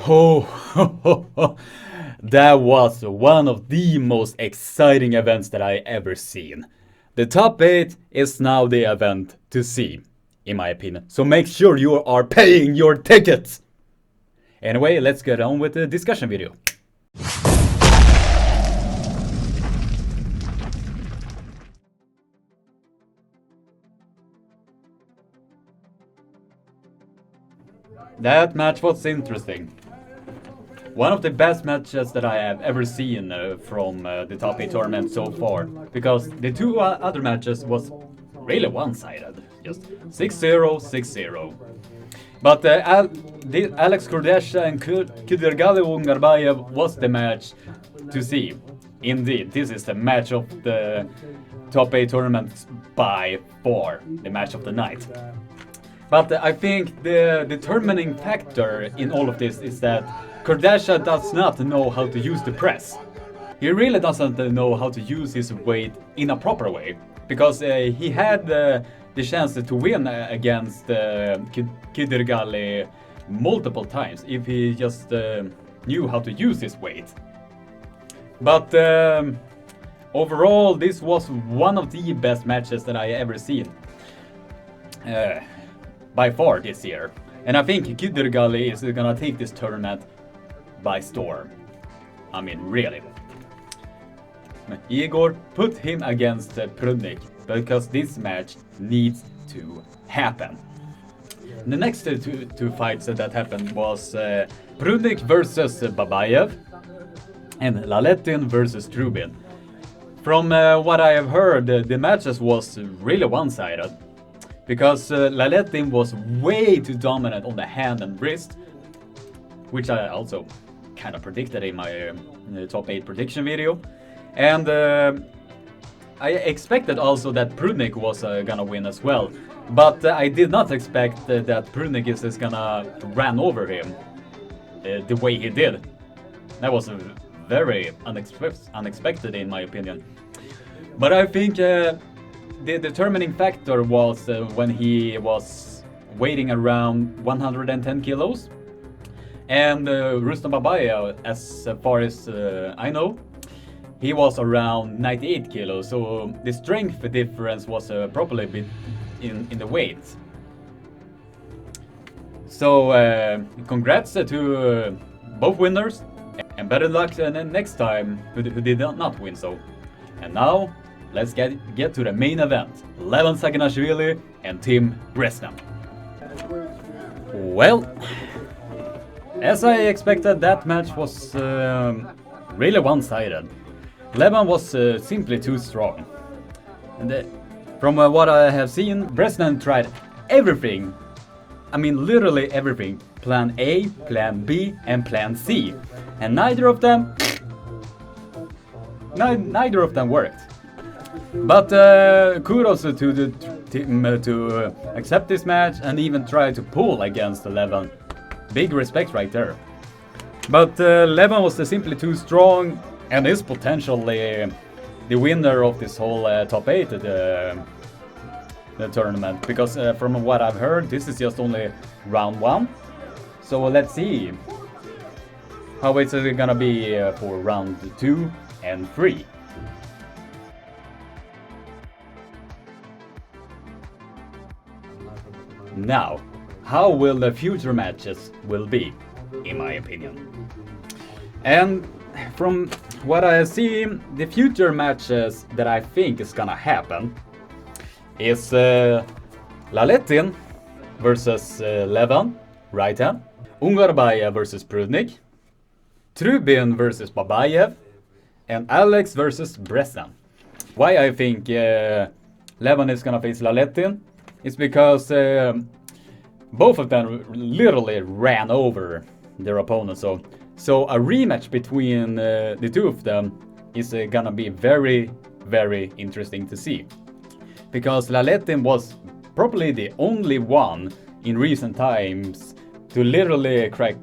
Oh, that was one of the most exciting events that I ever seen. The top 8 is now the event to see, in my opinion. So make sure you are paying your tickets. Anyway, let's get on with the discussion video. That match was interesting. One of the best matches that I have ever seen from the top 8 tournament so far. Because the two other matches was really one-sided. Just 6-0, 6-0. But Alex Kurdesha and Kudergali Ungarbayev was the match to see. Indeed, this is the match of the top 8 tournament by far. The match of the night. But I think the determining factor in all of this is that Kurdesha does not know how to use the press. He really doesn't know how to use his weight in a proper way. Because he had the chance to win against Kudergali multiple times if he just knew how to use his weight. But overall, this was one of the best matches that I ever seen. By far this year. And I think Kudergali is gonna take this tournament by storm. I mean, really. Igor put him against Prudnik because this match needs to happen. The next two fights that happened was Prudnik versus Babayev and Laletin versus Trubin. From what I have heard, the matches was really one-sided. Because Laletin was way too dominant on the hand and wrist, which I also kind of predicted in my top 8 prediction video. And I expected also that Prudnik was gonna win as well. But I did not expect that Prudnik is gonna run over him the way he did. That was very unexpected in my opinion. But I think the determining factor was when he was weighing around 110 kilos. And Rustam Babayev, as far as I know, he was around 98 kilos. So the strength difference was probably a bit in the weight. So congrats to both winners. And better luck next time who did not win so. And now, let's get to the main event. Levan Saginashvili and Tim Bresnan. Well, as I expected, that match was really one-sided. Levan was simply too strong. And from what I have seen, Bresnan tried everything. I mean, literally everything. Plan A, Plan B, and Plan C. And neither of them worked. But kudos to the team to accept this match and even try to pull against Levan. Big respect right there. But Levan was simply too strong and is potentially the winner of this whole top 8 the tournament. Because from what I've heard, this is just only round 1. So let's see how it's gonna be for round 2 and 3. Now, how will the future matches will be, in my opinion? And from what I see, the future matches that I think is gonna happen is Laletin versus Levan, right hand, Ungarbayev versus Prudnik, Trubin versus Babayev, and Alex versus Bresnan. Why I think Levan is gonna face Laletin is because both of them literally ran over their opponent. So a rematch between the two of them is gonna be very, very interesting to see. Because Laletin was probably the only one in recent times to literally crack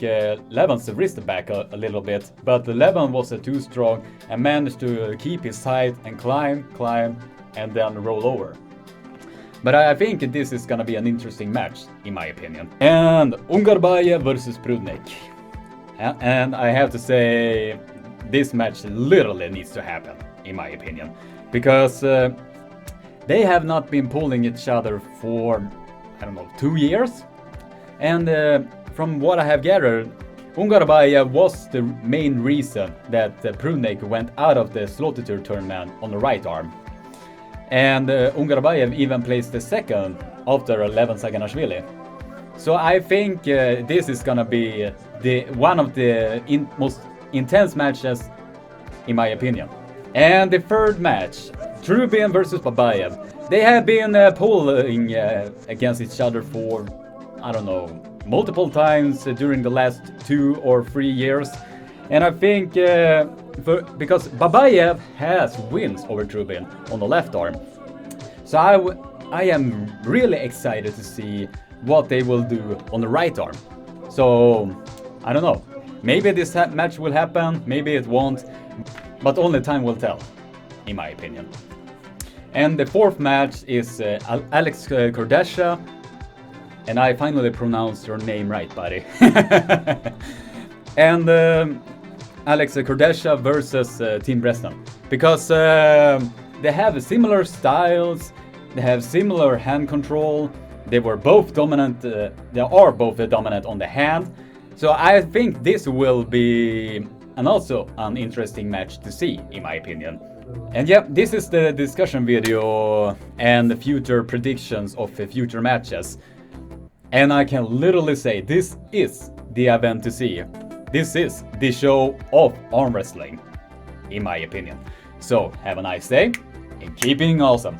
Levan's wrist back a little bit. But Levan was too strong and managed to keep his height and climb, and then roll over. But I think this is gonna be an interesting match, in my opinion. And Ungarbayev versus Prudnik. And I have to say, this match literally needs to happen, in my opinion. Because they have not been pulling each other for, I don't know, 2 years. And from what I have gathered, Ungarabayev was the main reason that Prudnik went out of the Slaughter tournament on the right arm. And Ungarabayev even placed the second after Levan Saganashvili. So I think this is gonna be one of the most intense matches, in my opinion. And the third match, Trubin versus Babayev. They have been pulling against each other for, I don't know, multiple times during the last 2 or 3 years. And I think because Babayev has wins over Trubin on the left arm. So I am really excited to see what they will do on the right arm. So I don't know. Maybe this match will happen, maybe it won't. But only time will tell, in my opinion. And the fourth match is Alex Kordasha. And I finally pronounced your name right, buddy. And Alex Kordasha versus Team Bresnan. Because they have similar styles, they have similar hand control, they were both dominant, they are both dominant on the hand. So I think this will be also an interesting match to see, in my opinion. And yeah, this is the discussion video and the future predictions of the future matches. And I can literally say this is the event to see. This is the show of arm wrestling, in my opinion. So have a nice day and keep being awesome.